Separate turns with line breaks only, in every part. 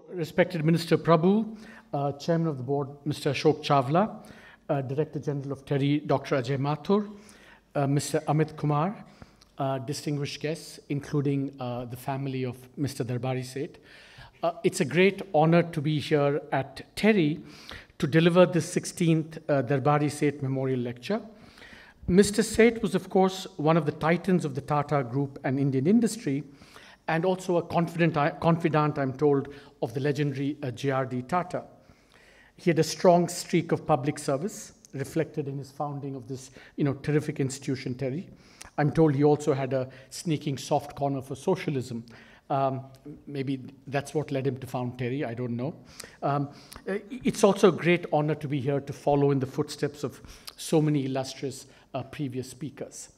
Respected Minister Prabhu, Chairman of the Board, Mr. Ashok Chawla, Director General of TERI, Dr. Ajay Mathur, Mr. Amit Kumar, distinguished guests, including the family of Mr. Darbari Seth. It's a great honor to be here at TERI to deliver the 16th Darbari Seth Memorial Lecture. Mr. Seth was, of course, one of the titans of the Tata Group and Indian industry, and also a confidant, I'm told, of the legendary J.R.D. Tata. He had a strong streak of public service, reflected in his founding of this terrific institution, TERI. I'm told he also had a sneaking soft corner for socialism. Maybe that's what led him to found TERI, I don't know. It's also a great honor to be here to follow in the footsteps of so many illustrious previous speakers.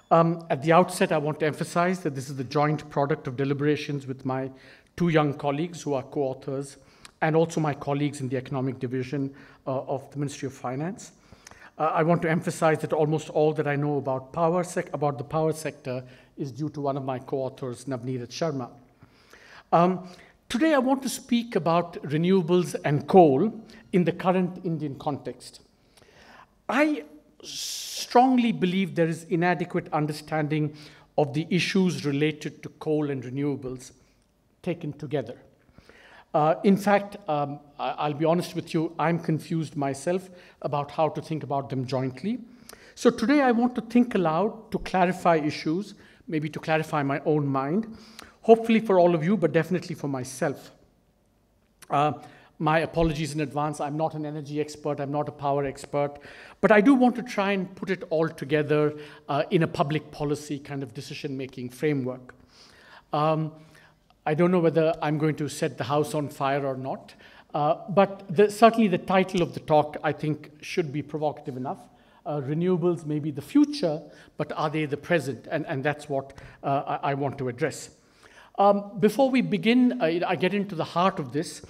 At the outset, I want to emphasize that this is the joint product of deliberations with my two young colleagues who are co-authors, and also my colleagues in the economic division of the Ministry of Finance. I want to emphasize that almost all that I know about the power sector is due to one of my co-authors, Navneeraj Sharma. Today, I want to speak about renewables and coal in the current Indian context. I strongly believe there is inadequate understanding of the issues related to coal and renewables taken together. In fact, I'll be honest with you, I'm confused myself about how to think about them jointly. So today I want to think aloud to clarify issues, maybe to clarify my own mind, hopefully for all of you, but definitely for myself. My apologies in advance. I'm not an energy expert. I'm not a power expert. But I do want to try and put it all together in a public policy kind of decision-making framework. I don't know whether I'm going to set the house on fire or not. But certainly the title of the talk, I think, should be provocative enough. Renewables may be the future, but are they the present? And that's what I want to address. Before we begin, I get into the heart of this.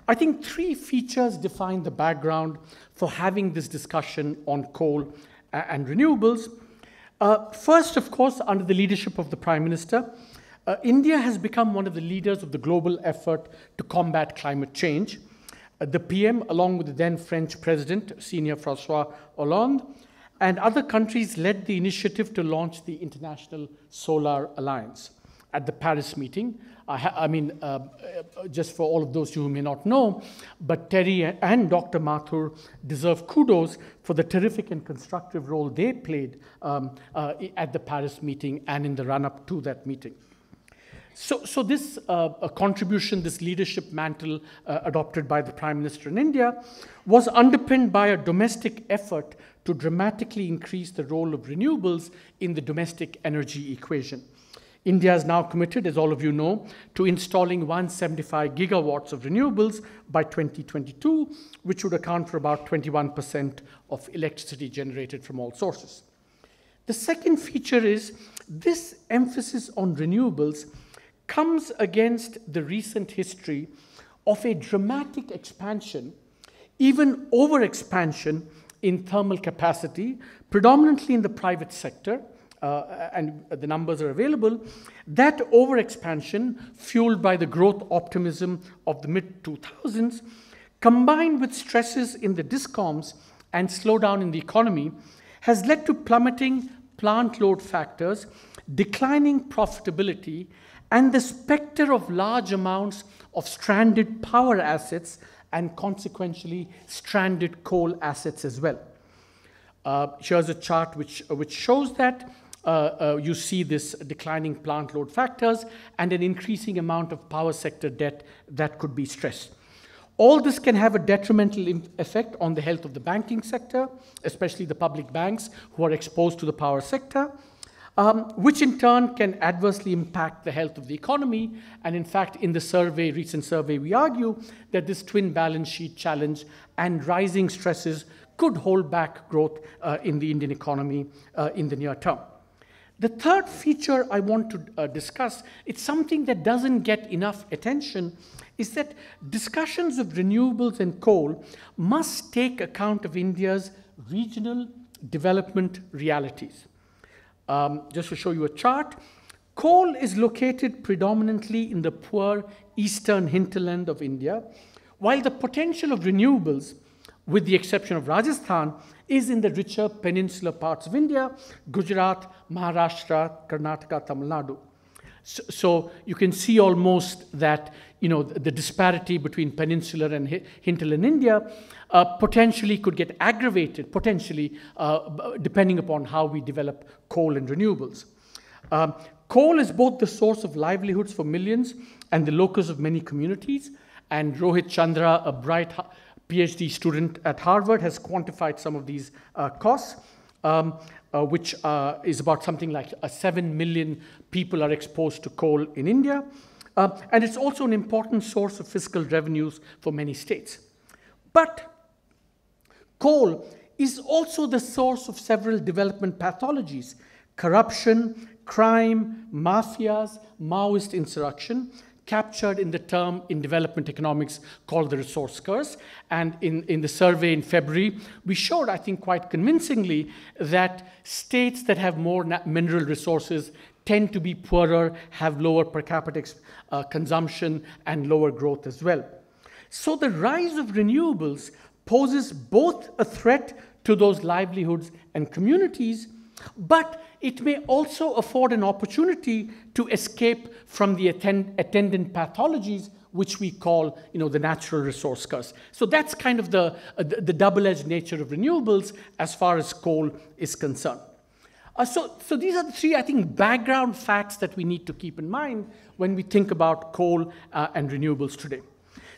I think three features define the background for having this discussion on coal and renewables. First, of course, under the leadership of the Prime Minister, India has become one of the leaders of the global effort to combat climate change. The PM, along with the then French President, Senior François Hollande, and other countries led the initiative to launch the International Solar Alliance at the Paris meeting. Just for all of those who may not know, but TERI and Dr. Mathur deserve kudos for the terrific and constructive role they played at the Paris meeting and in the run-up to that meeting. So this contribution, this leadership mantle adopted by the Prime Minister in India was underpinned by a domestic effort to dramatically increase the role of renewables in the domestic energy equation. India is now committed, as all of you know, to installing 175 gigawatts of renewables by 2022, which would account for about 21% of electricity generated from all sources. The second feature is this emphasis on renewables comes against the recent history of a dramatic expansion, even over-expansion in thermal capacity, predominantly in the private sector, and the numbers are available, that overexpansion, fueled by the growth optimism of the mid-2000s, combined with stresses in the discoms and slowdown in the economy, has led to plummeting plant load factors, declining profitability, and the specter of large amounts of stranded power assets and consequentially stranded coal assets as well. Here's a chart which shows that. You see this declining plant load factors and an increasing amount of power sector debt that could be stressed. All this can have a detrimental effect on the health of the banking sector, especially the public banks who are exposed to the power sector, which in turn can adversely impact the health of the economy. And in fact, in the recent survey, we argue that this twin balance sheet challenge and rising stresses could hold back growth in the Indian economy in the near term. The third feature I want to discuss, it's something that doesn't get enough attention, is that discussions of renewables and coal must take account of India's regional development realities. Just to show you a chart, Coal is located predominantly in the poor eastern hinterland of India, while the potential of renewables, with the exception of Rajasthan, is in the richer peninsular parts of India, Gujarat, Maharashtra, Karnataka, Tamil Nadu. So you can see almost that the disparity between peninsular and hinterland India potentially could get aggravated, depending upon how we develop coal and renewables. Coal is both the source of livelihoods for millions and the locus of many communities. And Rohit Chandra, a bright PhD student at Harvard, has quantified some of these costs, which is about something like 7 million people are exposed to coal in India. And it's also an important source of fiscal revenues for many states. But coal is also the source of several development pathologies: corruption, crime, mafias, Maoist insurrection, captured in the term in development economics called the resource curse. And in the survey in February, we showed, I think quite convincingly, that states that have more mineral resources tend to be poorer, have lower per capita consumption, and lower growth as well. So the rise of renewables poses both a threat to those livelihoods and communities, but it may also afford an opportunity to escape from the attendant pathologies, which we call, the natural resource curse. So that's kind of the double-edged nature of renewables as far as coal is concerned. So these are the three, I think, background facts that we need to keep in mind when we think about coal and renewables today.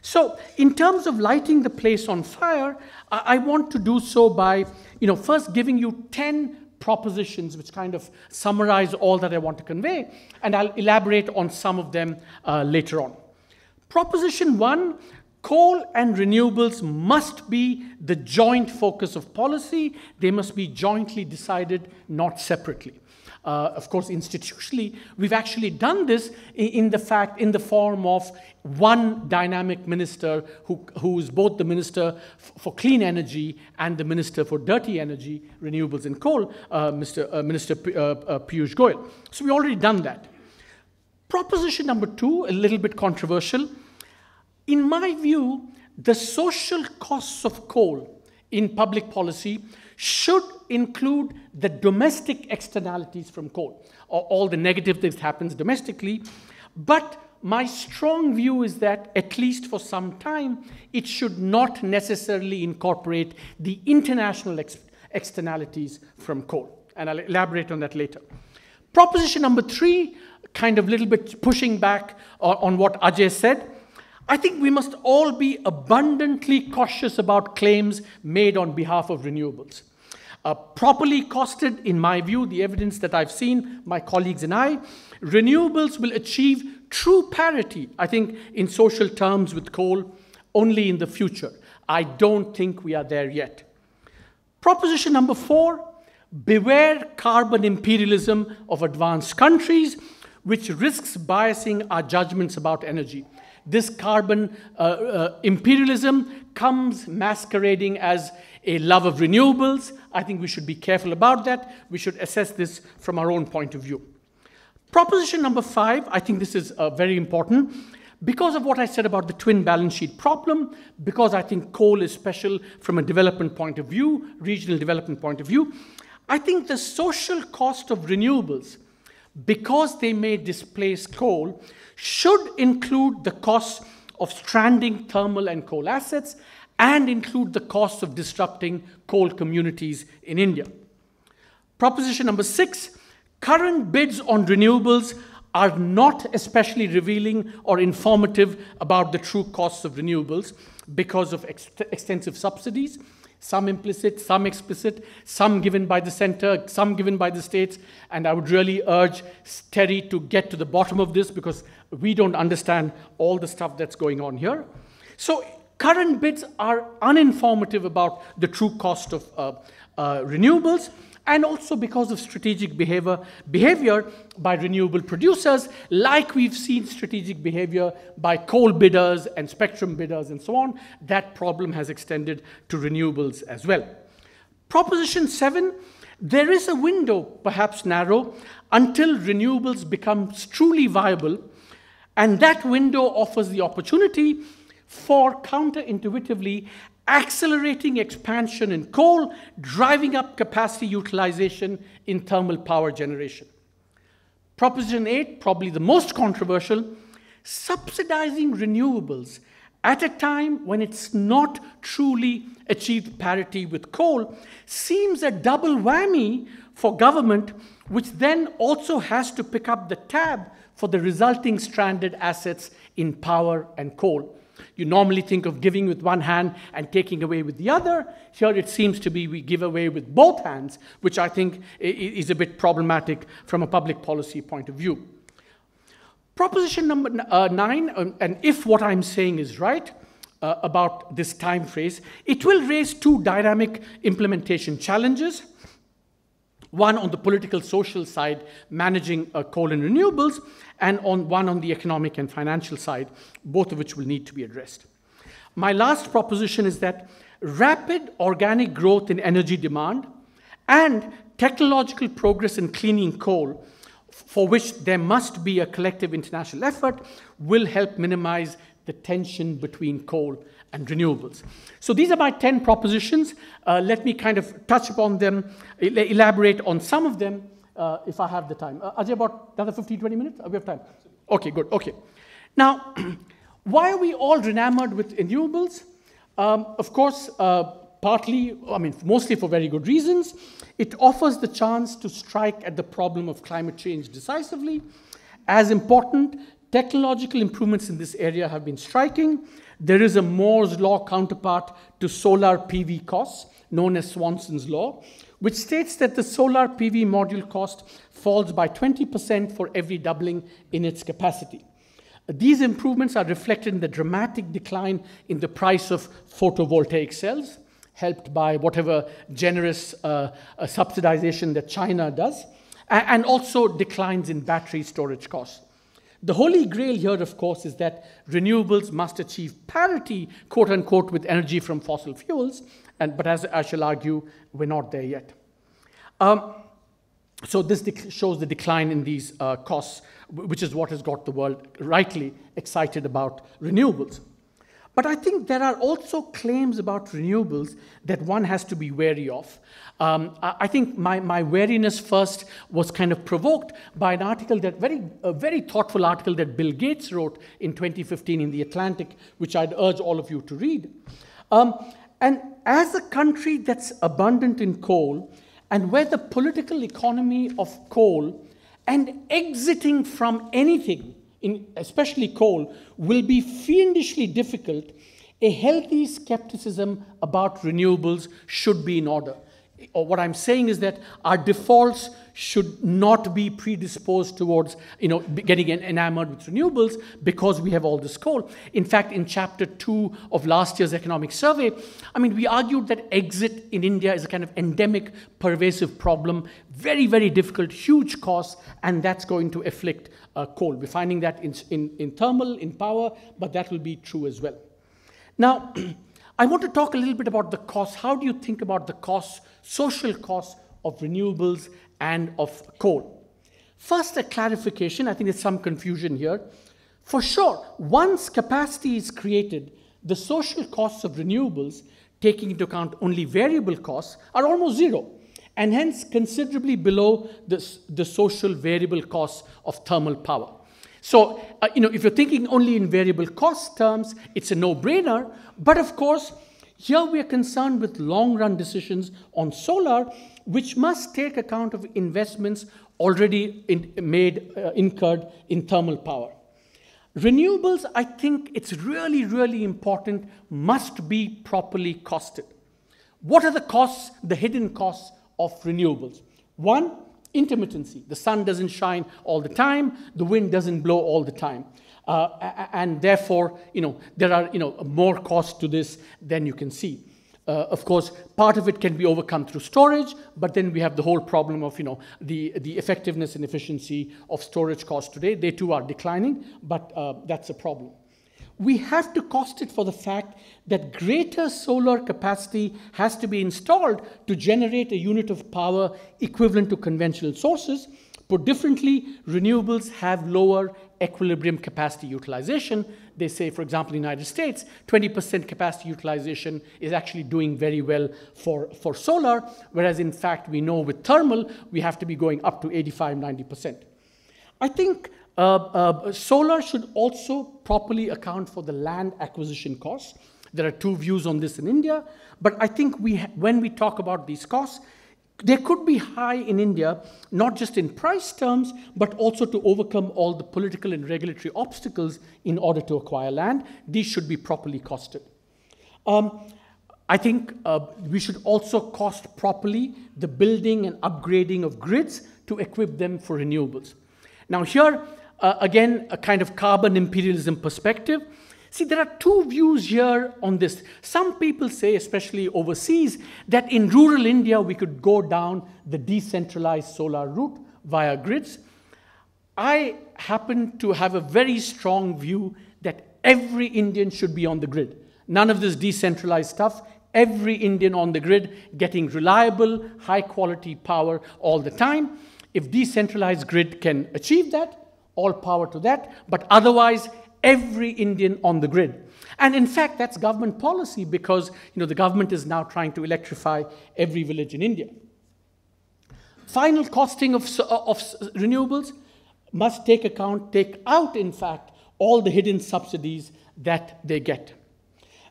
So in terms of lighting the place on fire, I want to do so by, first giving you 10 propositions which kind of summarize all that I want to convey, and I'll elaborate on some of them later on. Proposition 1, coal and renewables must be the joint focus of policy. They must be jointly decided, not separately. Of course, institutionally, we've actually done this in the form of one dynamic minister who is both the minister for clean energy and the minister for dirty energy, renewables and coal, Minister Piyush Goyal. So we've already done that. Proposition number 2, a little bit controversial. In my view, the social costs of coal in public policy should include the domestic externalities from coal, or all the negative that happens domestically. But my strong view is that, at least for some time, it should not necessarily incorporate the international externalities from coal. And I'll elaborate on that later. Proposition number 3, kind of a little bit pushing back on what Ajay said. I think we must all be abundantly cautious about claims made on behalf of renewables. Properly costed, in my view, the evidence that I've seen, my colleagues and I, renewables will achieve true parity, I think, in social terms with coal only in the future. I don't think we are there yet. Proposition number 4, beware carbon imperialism of advanced countries, which risks biasing our judgments about energy. This carbon imperialism comes masquerading as a love of renewables. I think we should be careful about that. We should assess this from our own point of view. Proposition number 5, I think this is very important. Because of what I said about the twin balance sheet problem, because I think coal is special from a development point of view, regional development point of view, I think the social cost of renewables, because they may displace coal, should include the costs of stranding thermal and coal assets and include the costs of disrupting coal communities in India. Proposition number 6, current bids on renewables are not especially revealing or informative about the true costs of renewables because of extensive subsidies, some implicit, some explicit, some given by the center, some given by the states. And I would really urge TERI to get to the bottom of this, because we don't understand all the stuff that's going on here. So current bids are uninformative about the true cost of renewables, and also because of strategic behavior by renewable producers, like we've seen strategic behavior by coal bidders and spectrum bidders and so on. That problem has extended to renewables as well. Proposition 7, There is a window, perhaps narrow, until renewables becomes truly viable, and that window offers the opportunity for counterintuitively accelerating expansion in coal, driving up capacity utilization in thermal power generation. Proposition 8, probably the most controversial, subsidizing renewables at a time when it's not truly achieved parity with coal seems a double whammy for government, which then also has to pick up the tab for the resulting stranded assets in power and coal. You normally think of giving with one hand and taking away with the other. Here it seems to be we give away with both hands, which I think is a bit problematic from a public policy point of view. Proposition number 9, and if what I'm saying is right about this time phrase, it will raise two dynamic implementation challenges. One on the political social side, managing coal and renewables, and one on the economic and financial side, both of which will need to be addressed. My last proposition is that rapid organic growth in energy demand and technological progress in cleaning coal, for which there must be a collective international effort, will help minimize the tension between coal and renewables. So these are my 10 propositions. Let me kind of touch upon them, elaborate on some of them if I have the time. Ajay, about another 15, 20 minutes? We have time? Okay, good, okay. Now, why are we all enamored with renewables? Of course, partly, I mean, mostly for very good reasons. It offers the chance to strike at the problem of climate change decisively. As important, technological improvements in this area have been striking. There is a Moore's law counterpart to solar PV costs, known as Swanson's law, which states that the solar PV module cost falls by 20% for every doubling in its capacity. These improvements are reflected in the dramatic decline in the price of photovoltaic cells, helped by whatever generous subsidization that China does, and also declines in battery storage costs. The holy grail here, of course, is that renewables must achieve parity, quote unquote, with energy from fossil fuels, but as I shall argue, we're not there yet. So this shows the decline in these costs, which is what has got the world rightly excited about renewables. But I think there are also claims about renewables that one has to be wary of. I think my wariness first was kind of provoked by an article a very thoughtful article that Bill Gates wrote in 2015 in The Atlantic, which I'd urge all of you to read. And as a country that's abundant in coal, and where the political economy of coal and exiting from anything, especially coal, will be fiendishly difficult, a healthy skepticism about renewables should be in order. Or what I'm saying is that our defaults should not be predisposed towards getting enamored with renewables because we have all this coal. In fact, in chapter 2 of last year's economic survey, I mean, we argued that exit in India is a kind of endemic, pervasive problem, very, very difficult, huge costs, and that's going to afflict coal. We're finding that in thermal, in power, but that will be true as well. Now, I want to talk a little bit about the costs. How do you think about the costs, social costs of renewables and of coal? First, a clarification. I think there's some confusion here. For sure, once capacity is created, the social costs of renewables, taking into account only variable costs, are almost zero, and hence considerably below the social variable costs of thermal power. So, if you're thinking only in variable cost terms, it's a no-brainer. But of course, here we are concerned with long-run decisions on solar, which must take account of investments already incurred in thermal power. Renewables, I think it's really, really important, must be properly costed. What are the costs, the hidden costs of renewables? One, intermittency. The sun doesn't shine all the time, the wind doesn't blow all the time. And therefore, there are more costs to this than you can see. Of course, part of it can be overcome through storage, but then we have the whole problem of the effectiveness and efficiency of storage costs today. They too are declining, but that's a problem. we have to cost it for the fact that greater solar capacity has to be installed to generate a unit of power equivalent to conventional sources. Put differently, renewables have lower equilibrium capacity utilization. They say, for example, in the United States, 20% capacity utilization is actually doing very well for solar, whereas in fact we know with thermal, we have to be going up to 85, 90%. I think solar should also properly account for the land acquisition costs. There are two views on this in India, but I think when we talk about these costs, they could be high in India, not just in price terms, but also to overcome all the political and regulatory obstacles in order to acquire land. These should be properly costed. I think we should also cost properly the building and upgrading of grids to equip them for renewables. Now here, again, a kind of carbon imperialism perspective. See, there are two views here on this. Some people say, especially overseas, that in rural India we could go down the decentralized solar route via grids. I happen to have a very strong view that every Indian should be on the grid. None of this decentralized stuff. Every Indian on the grid getting reliable, high-quality power all the time. If decentralized grid can achieve that, all power to that. But otherwise, every Indian on the grid. And in fact, that's government policy because the government is now trying to electrify every village in India. Final costing of renewables must take out, in fact, all the hidden subsidies that they get.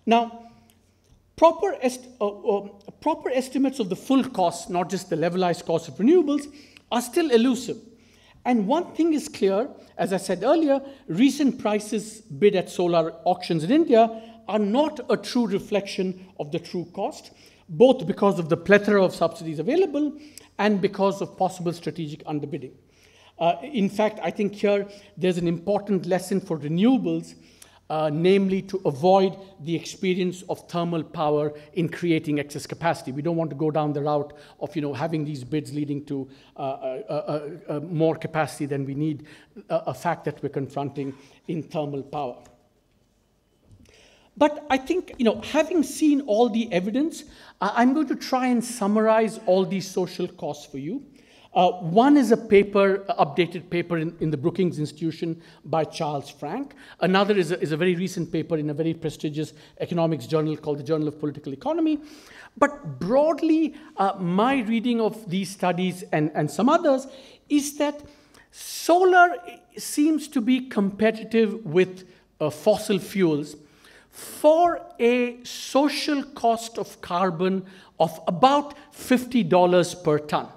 Now, proper estimates of the full cost, not just the levelized cost of renewables, are still elusive. And one thing is clear, as I said earlier, recent prices bid at solar auctions in India are not a true reflection of the true cost, both because of the plethora of subsidies available and because of possible strategic underbidding. In fact, I think here there's an important lesson for renewables, namely to avoid the experience of thermal power in creating excess capacity. We don't want to go down the route of having these bids leading to more capacity than we need, a fact that we're confronting in thermal power. But I think, having seen all the evidence, I'm going to try and summarize all these social costs for you. One is a paper, updated paper in the Brookings Institution by Charles Frank. Another is a very recent paper in a very prestigious economics journal called the Journal of Political Economy. But broadly, my reading of these studies and some others is that solar seems to be competitive with fossil fuels for a social cost of carbon of about $50 per ton.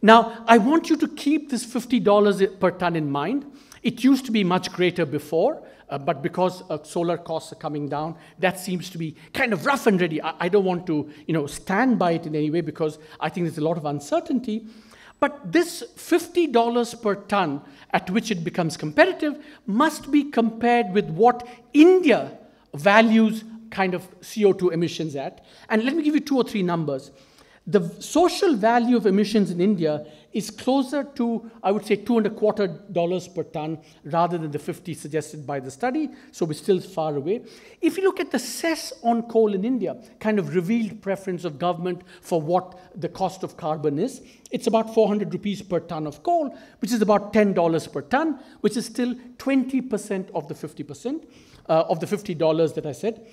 Now, I want you to keep this $50 per ton in mind. It used to be much greater before, but because solar costs are coming down, that seems to be kind of rough and ready. I don't want to, stand by it in any way because I think there's a lot of uncertainty. But this $50 per ton at which it becomes competitive must be compared with what India values kind of CO2 emissions at. And let me give you 2 or 3 numbers. The social value of emissions in India is closer to, I would say, $2.25 per ton rather than the 50 suggested by the study, so we're still far away. If you look at the cess on coal in India, kind of revealed preference of government for what the cost of carbon is, it's about 400 rupees per ton of coal, which is about $10 per ton, which is still 20% of the 50%, of the $50 that I said.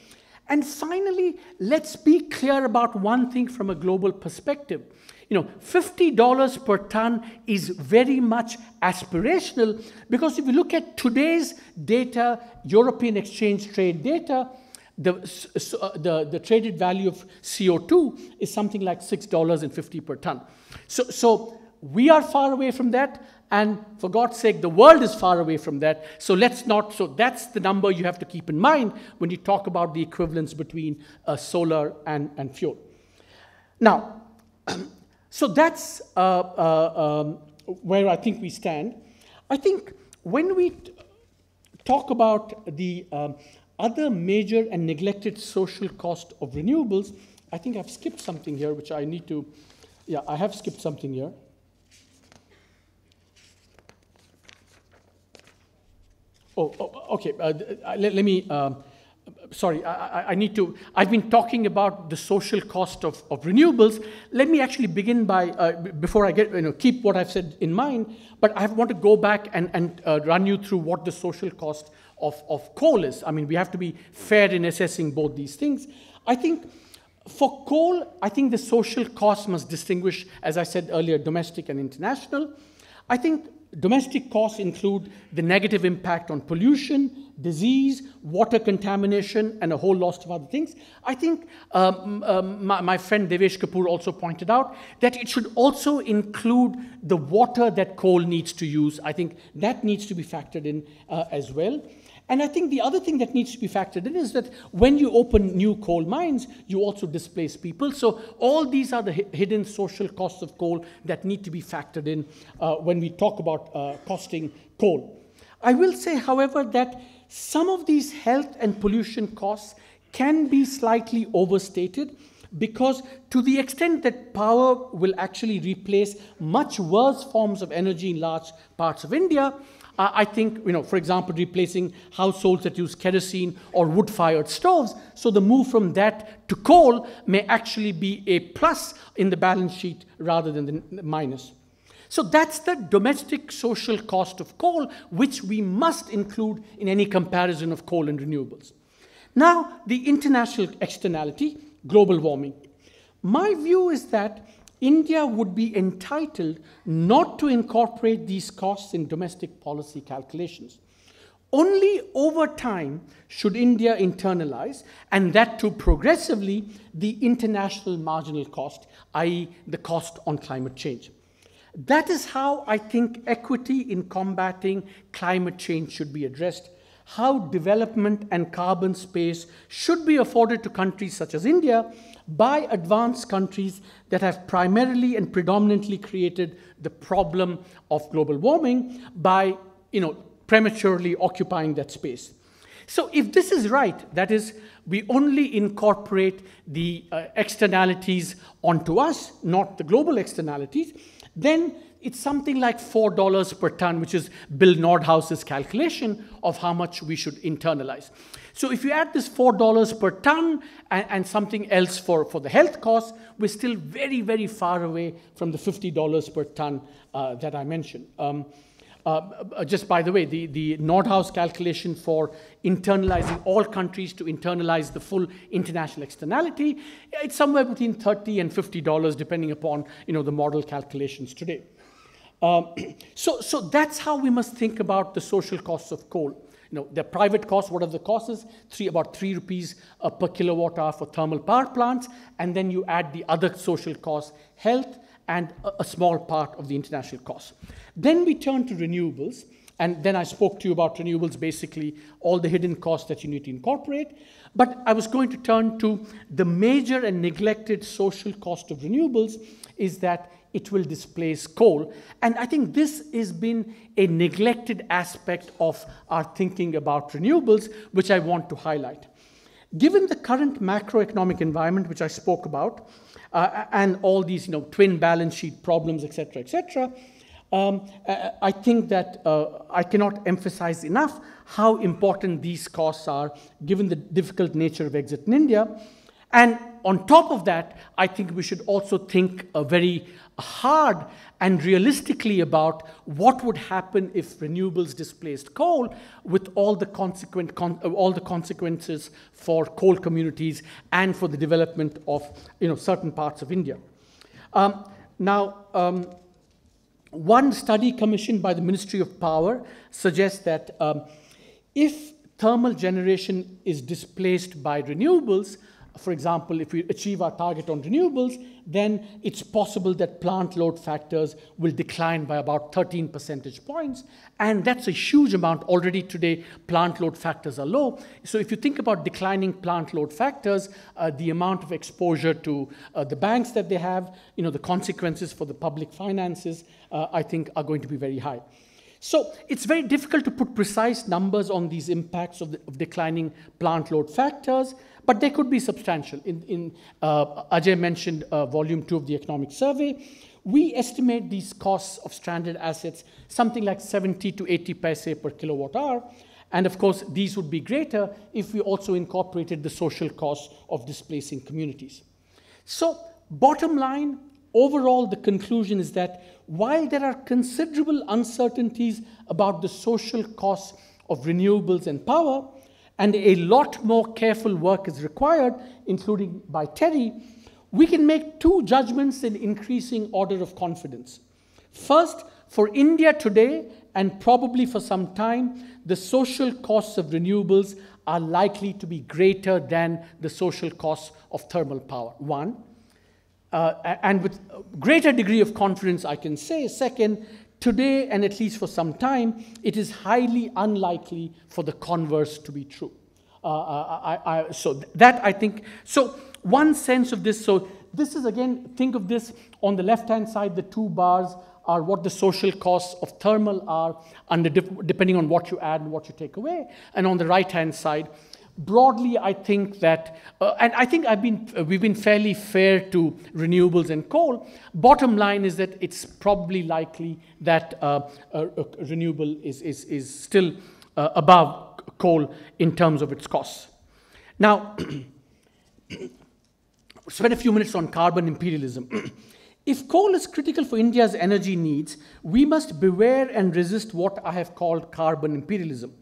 And finally, let's be clear about one thing from a global perspective. $50 per ton is very much aspirational because if you look at today's data, European exchange trade data, the traded value of CO2 is something like $6.50 per ton. So we are far away from that. And for God's sake, the world is far away from that. So that's the number you have to keep in mind when you talk about the equivalence between solar and fuel. Now, so that's where I think we stand. I think when we talk about the other major and neglected social cost of renewables, I think I've skipped something here, which I need to, I have skipped something here. Okay. Let me. Sorry, I need to. I've been talking about the social cost of renewables. Let me actually begin by before I get keep what I've said in mind. But I want to go back and run you through what the social cost of coal is. I mean, we have to be fair in assessing both these things. I think for coal, I think the social cost must distinguish, as I said earlier, domestic and international. I think domestic costs include the negative impact on pollution, disease, water contamination, and a whole host of other things. I think my friend Devesh Kapoor also pointed out that it should also include the water that coal needs to use. I think that needs to be factored in as well. And I think the other thing that needs to be factored in is that when you open new coal mines, you also displace people. So all these are the hidden social costs of coal that need to be factored in when we talk about costing coal. I will say, however, that some of these health and pollution costs can be slightly overstated, because to the extent that power will actually replace much worse forms of energy in large parts of India, I think, for example, replacing households that use kerosene or wood-fired stoves. So the move from that to coal may actually be a plus in the balance sheet rather than the minus. So that's the domestic social cost of coal, which we must include in any comparison of coal and renewables. Now, the international externality, global warming. My view is that India would be entitled not to incorporate these costs in domestic policy calculations. Only over time should India internalize, and that too progressively, the international marginal cost, i.e. the cost on climate change. That is how I think equity in combating climate change should be addressed, how development and carbon space should be afforded to countries such as India by advanced countries that have primarily and predominantly created the problem of global warming by, prematurely occupying that space. So if this is right, that is, we only incorporate the externalities onto us, not the global externalities, then it's something like $4 per ton, which is Bill Nordhaus's calculation of how much we should internalize. So if you add this $4 per ton and something else for the health costs, we're still very, very far away from the $50 per ton that I mentioned. Just by the way, the Nordhaus calculation for internalizing all countries to internalize the full international externality, it's somewhere between $30 and $50, depending upon the model calculations today. So that's how we must think about the social costs of coal. The private costs, what are the costs? About 3 rupees per kilowatt hour for thermal power plants, and then you add the other social costs, health, and a small part of the international costs. Then we turn to renewables, and then I spoke to you about renewables, basically all the hidden costs that you need to incorporate. But I was going to turn to the major and neglected social cost of renewables is that it will displace coal. And I think this has been a neglected aspect of our thinking about renewables, which I want to highlight. Given the current macroeconomic environment, which I spoke about, and all these twin balance sheet problems, et cetera, I think that I cannot emphasize enough how important these costs are, given the difficult nature of exit in India. And on top of that, I think we should also think very hard and realistically about what would happen if renewables displaced coal, with all the consequences for coal communities and for the development of certain parts of India. One study commissioned by the Ministry of Power suggests that if thermal generation is displaced by renewables, for example, if we achieve our target on renewables, then it's possible that plant load factors will decline by about 13 percentage points. And that's a huge amount. Already today, plant load factors are low. So if you think about declining plant load factors, the amount of exposure to the banks that they have, the consequences for the public finances, I think are going to be very high. So it's very difficult to put precise numbers on these impacts of declining plant load factors, but they could be substantial. Ajay mentioned volume 2 of the economic survey. We estimate these costs of stranded assets something like 70 to 80 paise per kilowatt hour. And of course, these would be greater if we also incorporated the social costs of displacing communities. So, bottom line, overall, the conclusion is that while there are considerable uncertainties about the social costs of renewables and power, and a lot more careful work is required, including by TERI, we can make two judgments in increasing order of confidence. First, for India today, and probably for some time, the social costs of renewables are likely to be greater than the social costs of thermal power, one. And with greater degree of confidence, I can say, second, today, and at least for some time, it is highly unlikely for the converse to be true. So that I think, so one sense of this, so this is again, think of this on the left-hand side, the two bars are what the social costs of thermal are, depending on what you add and what you take away. And on the right-hand side, broadly, I think that, and I think we've been fairly fair to renewables and coal. Bottom line is that it's probably likely that renewable is still above coal in terms of its costs. Now, spend a few minutes on carbon imperialism. If coal is critical for India's energy needs, we must beware and resist what I have called carbon imperialism.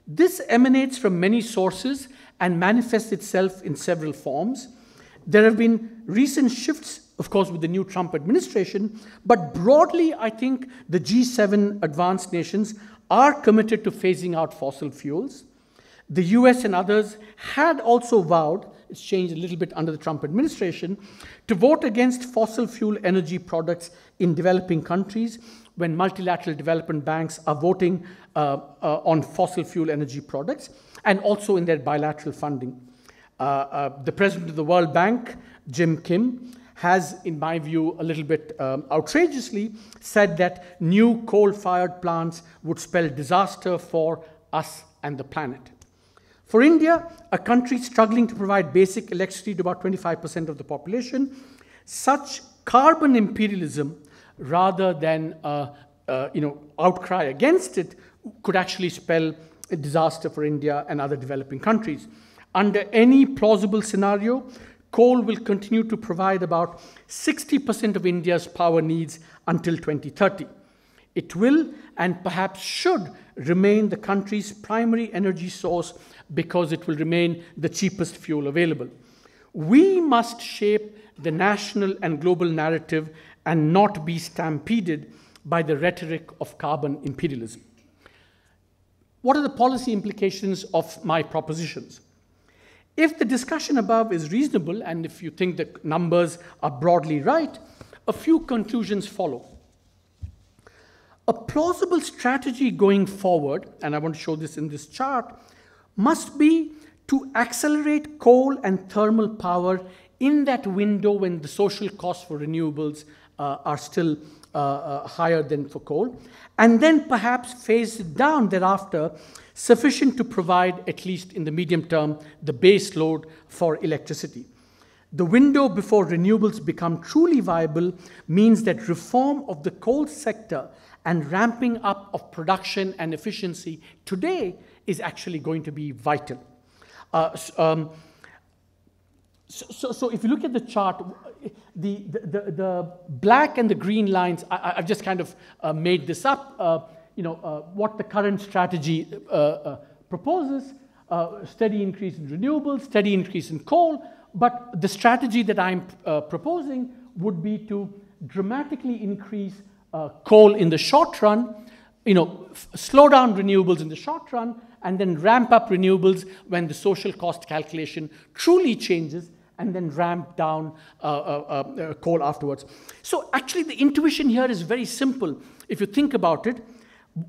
This emanates from many sources and manifests itself in several forms. There have been recent shifts, of course, with the new Trump administration, but broadly, I think the G7 advanced nations are committed to phasing out fossil fuels. The US and others had also vowed, it's changed a little bit under the Trump administration, to vote against fossil fuel energy products in developing countries when multilateral development banks are voting on fossil fuel energy products, and also in their bilateral funding. The president of the World Bank, Jim Kim, has, in my view, a little bit outrageously said that new coal-fired plants would spell disaster for us and the planet. For India, a country struggling to provide basic electricity to about 25% of the population, such carbon imperialism, rather than outcry against it, could actually spell a disaster for India and other developing countries. Under any plausible scenario, coal will continue to provide about 60% of India's power needs until 2030. It will, and perhaps should, remain the country's primary energy source because it will remain the cheapest fuel available. We must shape the national and global narrative and not be stampeded by the rhetoric of carbon imperialism. What are the policy implications of my propositions? If the discussion above is reasonable, and if you think the numbers are broadly right, a few conclusions follow. A plausible strategy going forward, and I want to show this in this chart, must be to accelerate coal and thermal power in that window when the social costs for renewables are still higher than for coal, and then perhaps phase it down thereafter, sufficient to provide, at least in the medium term, the base load for electricity. The window before renewables become truly viable means that reform of the coal sector and ramping up of production and efficiency today is actually going to be vital. So if you look at the chart, the black and the green lines, I've just kind of made this up, what the current strategy proposes, steady increase in renewables, steady increase in coal, but the strategy that I'm proposing would be to dramatically increase coal in the short run, slow down renewables in the short run, and then ramp up renewables when the social cost calculation truly changes, and then ramp down coal afterwards. So actually the intuition here is very simple. If you think about it,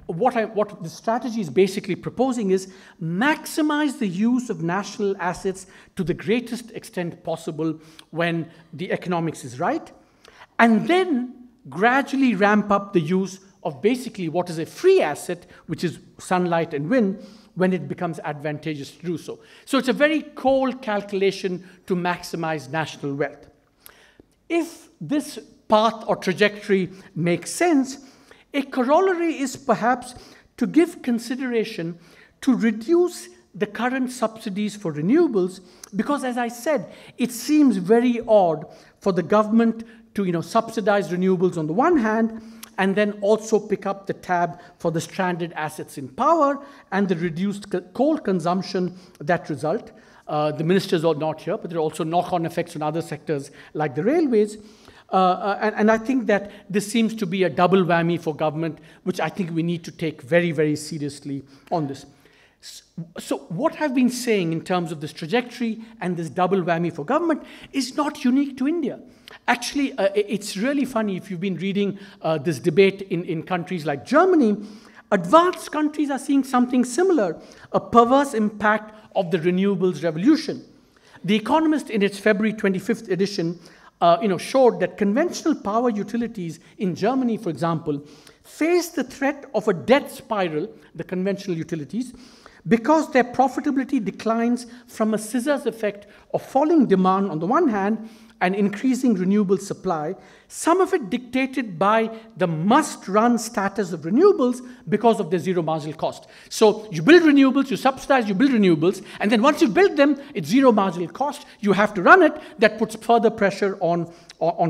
what the strategy is basically proposing is maximize the use of national assets to the greatest extent possible when the economics is right, and then gradually ramp up the use of basically what is a free asset, which is sunlight and wind, when it becomes advantageous to do so. So it's a very cold calculation to maximize national wealth. If this path or trajectory makes sense, a corollary is perhaps to give consideration to reduce the current subsidies for renewables, because as I said, it seems very odd for the government to subsidize renewables on the one hand, and then also pick up the tab for the stranded assets in power and the reduced coal consumption that result. The ministers are not here, but there are also knock-on effects on other sectors like the railways. And I think that this seems to be a double whammy for government, which I think we need to take very, very seriously on this. So what I've been saying in terms of this trajectory and this double whammy for government is not unique to India. Actually, it's really funny if you've been reading this debate in countries like Germany. Advanced countries are seeing something similar, a perverse impact of the renewables revolution. The Economist, in its February 25th edition, showed that conventional power utilities in Germany, for example, face the threat of a death spiral, the conventional utilities, because their profitability declines from a scissors effect of falling demand on the one hand and increasing renewable supply, some of it dictated by the must-run status of renewables because of their zero marginal cost. So you build renewables, you subsidize, you build renewables, and then once you build them, it's zero marginal cost, you have to run it. That puts further pressure on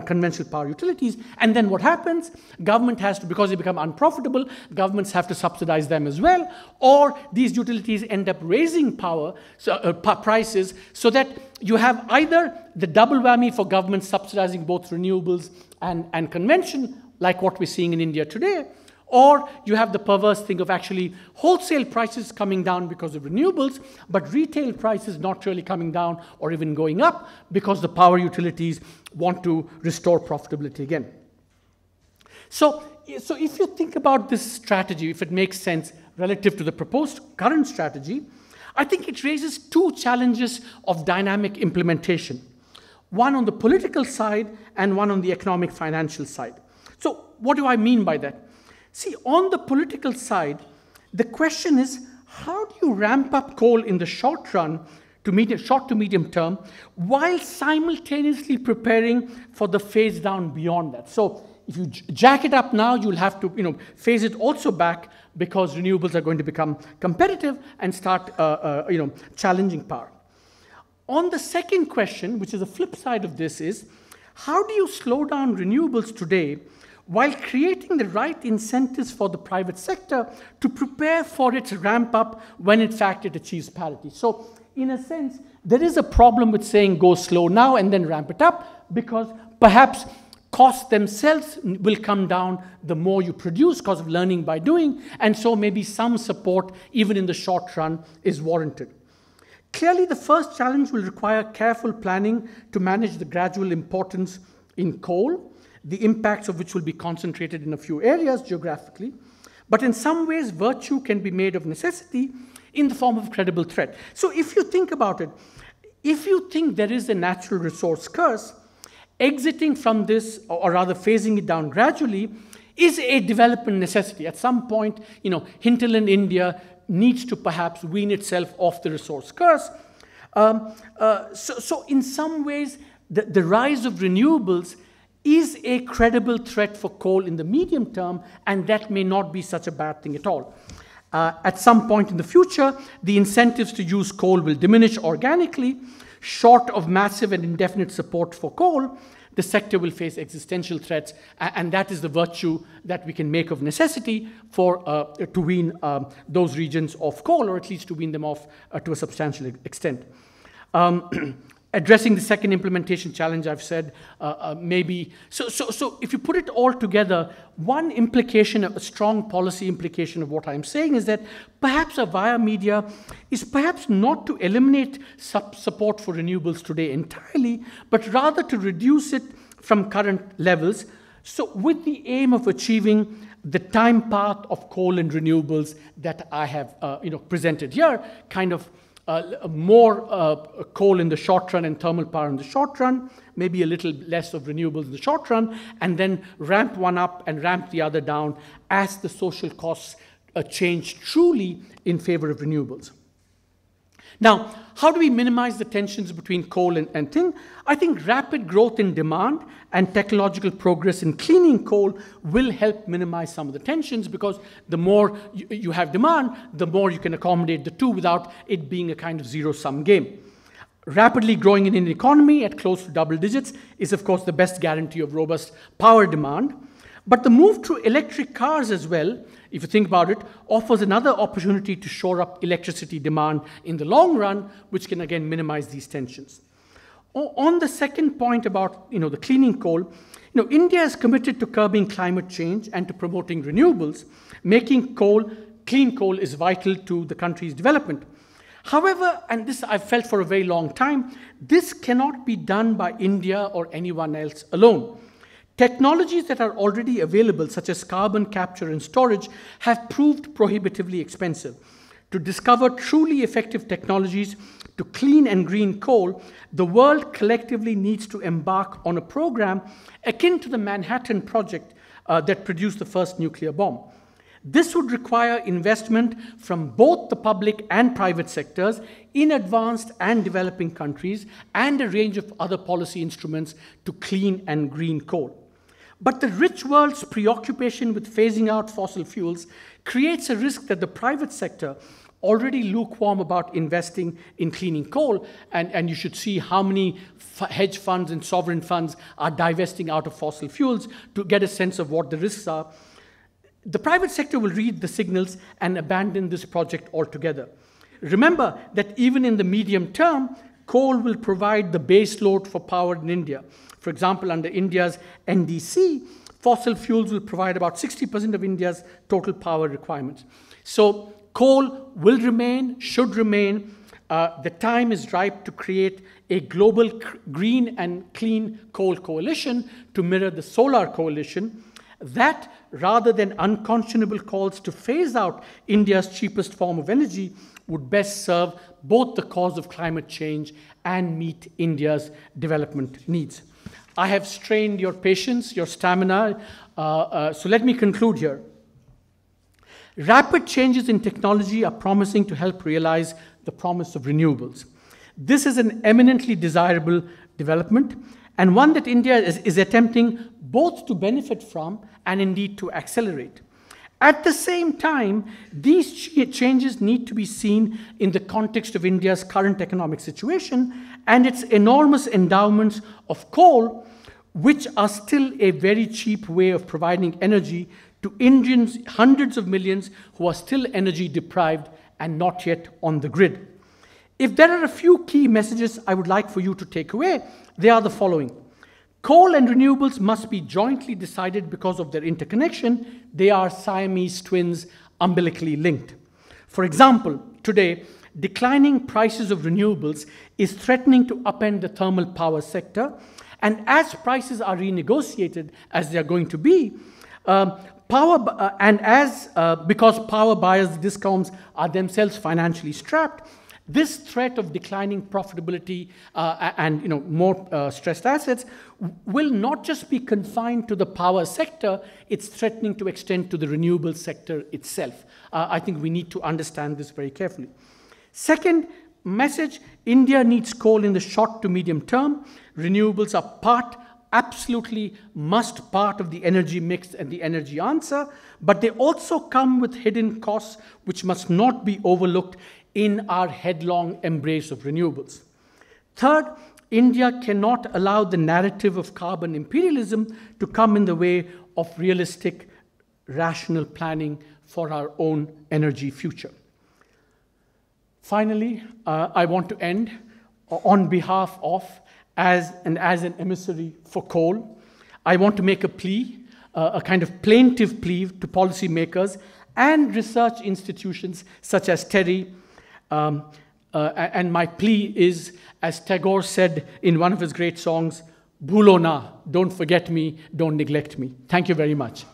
conventional power utilities. And then what happens? Government has to, because they become unprofitable, governments have to subsidize them as well, or these utilities end up raising prices so that you have either the double whammy for government subsidizing both renewables and convention, like what we're seeing in India today, or you have the perverse thing of actually wholesale prices coming down because of renewables, but retail prices not really coming down or even going up because the power utilities want to restore profitability again. So if you think about this strategy, if it makes sense relative to the proposed current strategy, I think it raises two challenges of dynamic implementation. One on the political side and one on the economic financial side. So what do I mean by that? See, on the political side, the question is, how do you ramp up coal in the short run, short to medium term, while simultaneously preparing for the phase down beyond that? So if you jack it up now, you'll have to phase it also back because renewables are going to become competitive and start challenging power. On the second question, which is the flip side of this, is how do you slow down renewables today while creating the right incentives for the private sector to prepare for its ramp up when in fact it achieves parity? So in a sense, there is a problem with saying go slow now and then ramp it up, because perhaps costs themselves will come down the more you produce because of learning by doing, and so maybe some support even in the short run is warranted. Clearly, the first challenge will require careful planning to manage the gradual importance in coal, the impacts of which will be concentrated in a few areas geographically. But in some ways, virtue can be made of necessity in the form of a credible threat. So if you think about it, if you think there is a natural resource curse, exiting from this, or rather phasing it down gradually, is a development necessity. At some point, hinterland India needs to perhaps wean itself off the resource curse. So in some ways, the rise of renewables is a credible threat for coal in the medium term, and that may not be such a bad thing at all. At some point in the future, the incentives to use coal will diminish organically. Short of massive and indefinite support for coal, the sector will face existential threats, and that is the virtue that we can make of necessity to wean those regions off coal, or at least to wean them off to a substantial extent. Addressing the second implementation challenge, I've said, maybe. So if you put it all together, one implication, a strong policy implication of what I'm saying is that perhaps a via media is perhaps not to eliminate support for renewables today entirely, but rather to reduce it from current levels, so with the aim of achieving the time path of coal and renewables that I have presented here, kind of more coal in the short run and thermal power in the short run, maybe a little less of renewables in the short run, and then ramp one up and ramp the other down as the social costs change truly in favor of renewables. Now, how do we minimize the tensions between coal and thing? I think rapid growth in demand and technological progress in cleaning coal will help minimize some of the tensions, because the more you have demand, the more you can accommodate the two without it being a kind of zero-sum game. Rapidly growing in an economy at close to double digits is, of course, the best guarantee of robust power demand. But the move to electric cars as well, if you think about it, offers another opportunity to shore up electricity demand in the long run, which can again minimize these tensions. On the second point about the cleaning coal, India is committed to curbing climate change and to promoting renewables. Making clean coal is vital to the country's development. However, and this I've felt for a very long time, this cannot be done by India or anyone else alone. Technologies that are already available, such as carbon capture and storage, have proved prohibitively expensive. To discover truly effective technologies to clean and green coal, the world collectively needs to embark on a program akin to the Manhattan Project that produced the first nuclear bomb. This would require investment from both the public and private sectors in advanced and developing countries, and a range of other policy instruments to clean and green coal. But the rich world's preoccupation with phasing out fossil fuels creates a risk that the private sector, already lukewarm about investing in cleaning coal, and you should see how many hedge funds and sovereign funds are divesting out of fossil fuels to get a sense of what the risks are. The private sector will read the signals and abandon this project altogether. Remember that even in the medium term, coal will provide the base load for power in India. For example, under India's NDC, fossil fuels will provide about 60% of India's total power requirements. So coal will remain, should remain. The time is ripe to create a global green and clean coal coalition to mirror the solar coalition that, rather than unconscionable calls to phase out India's cheapest form of energy, would best serve both the cause of climate change and meet India's development needs. I have strained your patience, your stamina, so let me conclude here. Rapid changes in technology are promising to help realize the promise of renewables. This is an eminently desirable development, and one that India is attempting both to benefit from and indeed to accelerate. At the same time, these changes need to be seen in the context of India's current economic situation and its enormous endowments of coal, which are still a very cheap way of providing energy to Indians, hundreds of millions who are still energy deprived and not yet on the grid. If there are a few key messages I would like for you to take away, they are the following. Coal and renewables must be jointly decided because of their interconnection. They are Siamese twins, umbilically linked. For example, today, declining prices of renewables is threatening to upend the thermal power sector. And as prices are renegotiated, as they are going to be, because power buyers' discounts are themselves financially strapped, this threat of declining profitability and more stressed assets will not just be confined to the power sector, it's threatening to extend to the renewable sector itself. I think we need to understand this very carefully. Second message, India needs coal in the short to medium term. Renewables are absolutely part of the energy mix and the energy answer, but they also come with hidden costs which must not be overlooked in our headlong embrace of renewables. Third, India cannot allow the narrative of carbon imperialism to come in the way of realistic, rational planning for our own energy future. Finally, I want to end on behalf of, as an emissary for coal, I want to make a plea, a kind of plaintive plea to policymakers and research institutions such as TERI. And my plea is, as Tagore said in one of his great songs, "Bhulo na, don't forget me, don't neglect me." Thank you very much.